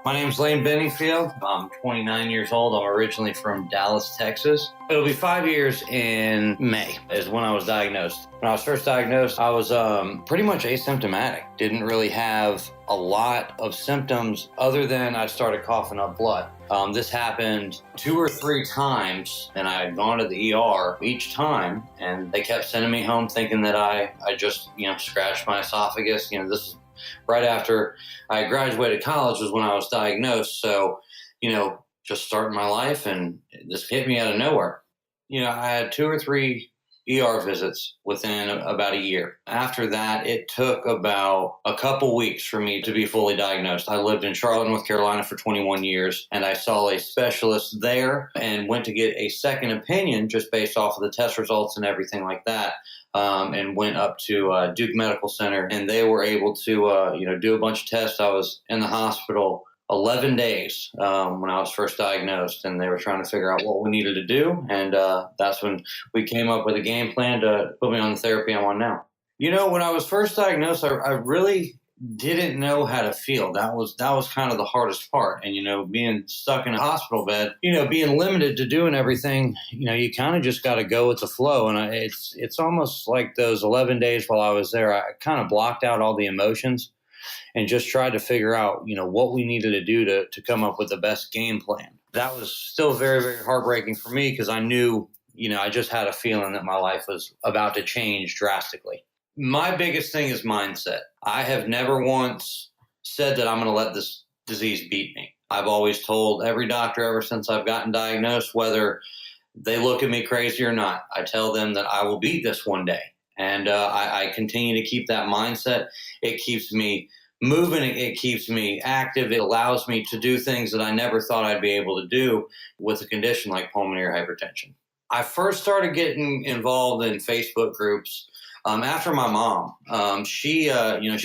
My name's Benningfield. I'm 29 years old. I'm originally from Dallas, Texas. It'll be 5 years in May is when I was diagnosed. When I was first diagnosed, I was pretty much asymptomatic. Didn't really have a lot of symptoms other than I started coughing up blood. This happened 2 or 3 times, and I had gone to the ER each time, and they kept sending me home thinking that I just, scratched my esophagus. This is right after I graduated college was when I was diagnosed. So, just starting my life, and this hit me out of nowhere. I had 2 or 3 ER visits within about a year. After that, it took about a couple weeks for me to be fully diagnosed. I lived in Charlotte, North Carolina for 21 years, and I saw a specialist there and went to get a second opinion just based off of the test results and everything like that. And went up to Duke Medical Center, and they were able to, do a bunch of tests. I was in the hospital 11 days when I was first diagnosed, and they were trying to figure out what we needed to do. And that's when we came up with a game plan to put me on the therapy I'm on now. When I was first diagnosed, I really didn't know how to feel. That was kind of the hardest part. And, being stuck in a hospital bed, being limited to doing everything, you kind of just got to go with the flow. And it's almost like those 11 days while I was there, I kind of blocked out all the emotions and just tried to figure out, what we needed to do to come up with the best game plan. That was still very, very heartbreaking for me because I knew, I just had a feeling that my life was about to change drastically. My biggest thing is mindset. I have never once said that I'm going to let this disease beat me. I've always told every doctor ever since I've gotten diagnosed, whether they look at me crazy or not, I tell them that I will beat this one day. And I continue to keep that mindset. It keeps me moving. It keeps me active. It allows me to do things that I never thought I'd be able to do with a condition like pulmonary hypertension. I first started getting involved in Facebook groups after my mom. She's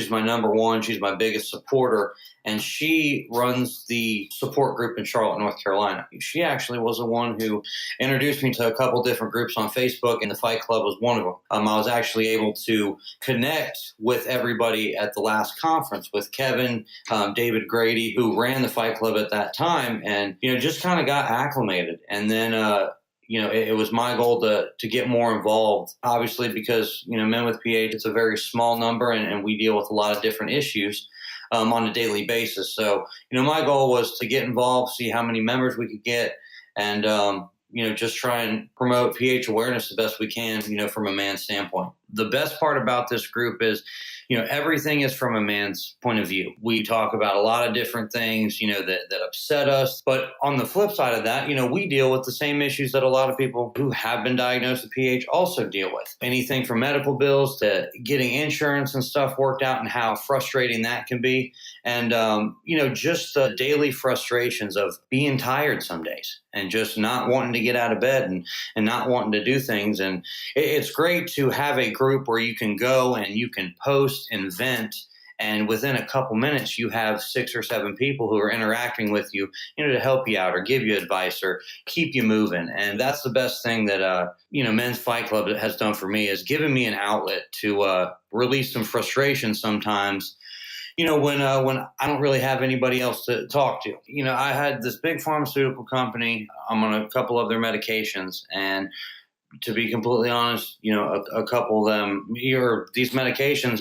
my number one. She's my biggest supporter, and she runs the support group in Charlotte, North Carolina. She actually was the one who introduced me to a couple different groups on Facebook, and the PHight Club was one of them. I was actually able to connect with everybody at the last conference with Kevin, David Grady, who ran the PHight Club at that time, and just kind of got acclimated. And then it was my goal to get more involved, obviously, because, men with PH, it's a very small number, and we deal with a lot of different issues on a daily basis. So, my goal was to get involved, see how many members we could get, and, just try and promote PH awareness the best we can, from a man's standpoint. The best part about this group is, everything is from a man's point of view. We talk about a lot of different things, that upset us. But on the flip side of that, we deal with the same issues that a lot of people who have been diagnosed with PH also deal with. Anything from medical bills to getting insurance and stuff worked out, and how frustrating that can be. And, just the daily frustrations of being tired some days and just not wanting to get out of bed and not wanting to do things. And it's great to have a group where you can go and you can post and vent, and within a couple minutes you have 6 or 7 people who are interacting with you, to help you out or give you advice or keep you moving. And that's the best thing that Men's PHight Club has done for me, is given me an outlet to release some frustration sometimes. When I don't really have anybody else to talk to. I had this big pharmaceutical company. I'm on a couple of their medications, and to be completely honest, a couple of them, these medications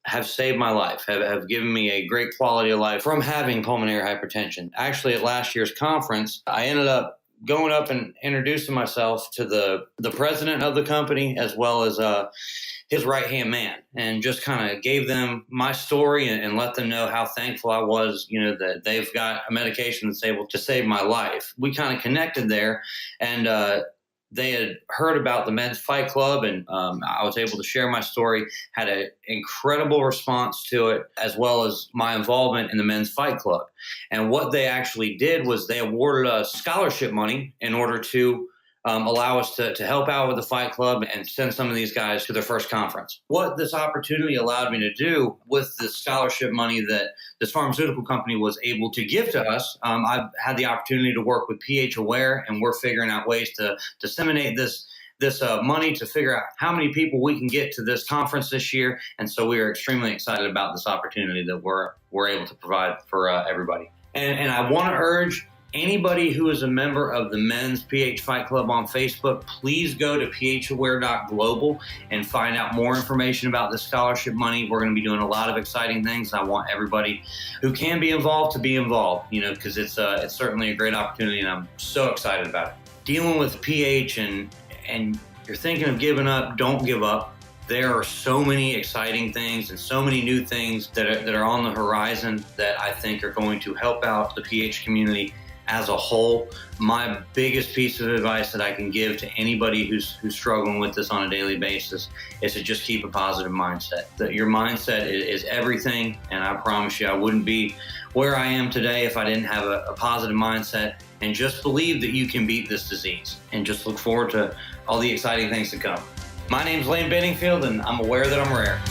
have saved my life, have given me a great quality of life from having pulmonary hypertension. Actually, at last year's conference, I ended up going up and introducing myself to the president of the company, as well as his right-hand man, and just kind of gave them my story and let them know how thankful I was, that they've got a medication that's able to save my life. We kind of connected there, and they had heard about the Men's PHight Club, and I was able to share my story, had an incredible response to it, as well as my involvement in the Men's PHight Club. And what they actually did was they awarded us scholarship money in order to allow us to help out with the PHight Club and send some of these guys to their first conference. What this opportunity allowed me to do with the scholarship money that this pharmaceutical company was able to give to us, I've had the opportunity to work with PH Aware, and we're figuring out ways to disseminate this money to figure out how many people we can get to this conference this year. And so we are extremely excited about this opportunity that we're able to provide for everybody. And I want to urge anybody who is a member of the Men's PHight Club on Facebook, please go to phaware.global and find out more information about this scholarship money. We're going to be doing a lot of exciting things. I want everybody who can be involved to be involved, because it's certainly a great opportunity, and I'm so excited about it. Dealing with PH and you're thinking of giving up, don't give up. There are so many exciting things and so many new things that are on the horizon that I think are going to help out the PH community as a whole. My biggest piece of advice that I can give to anybody who's struggling with this on a daily basis is to just keep a positive mindset. That your mindset is everything, and I promise you I wouldn't be where I am today if I didn't have a positive mindset, and just believe that you can beat this disease, and just look forward to all the exciting things to come. My name's Lane Benningfield, and I'm aware that I'm rare.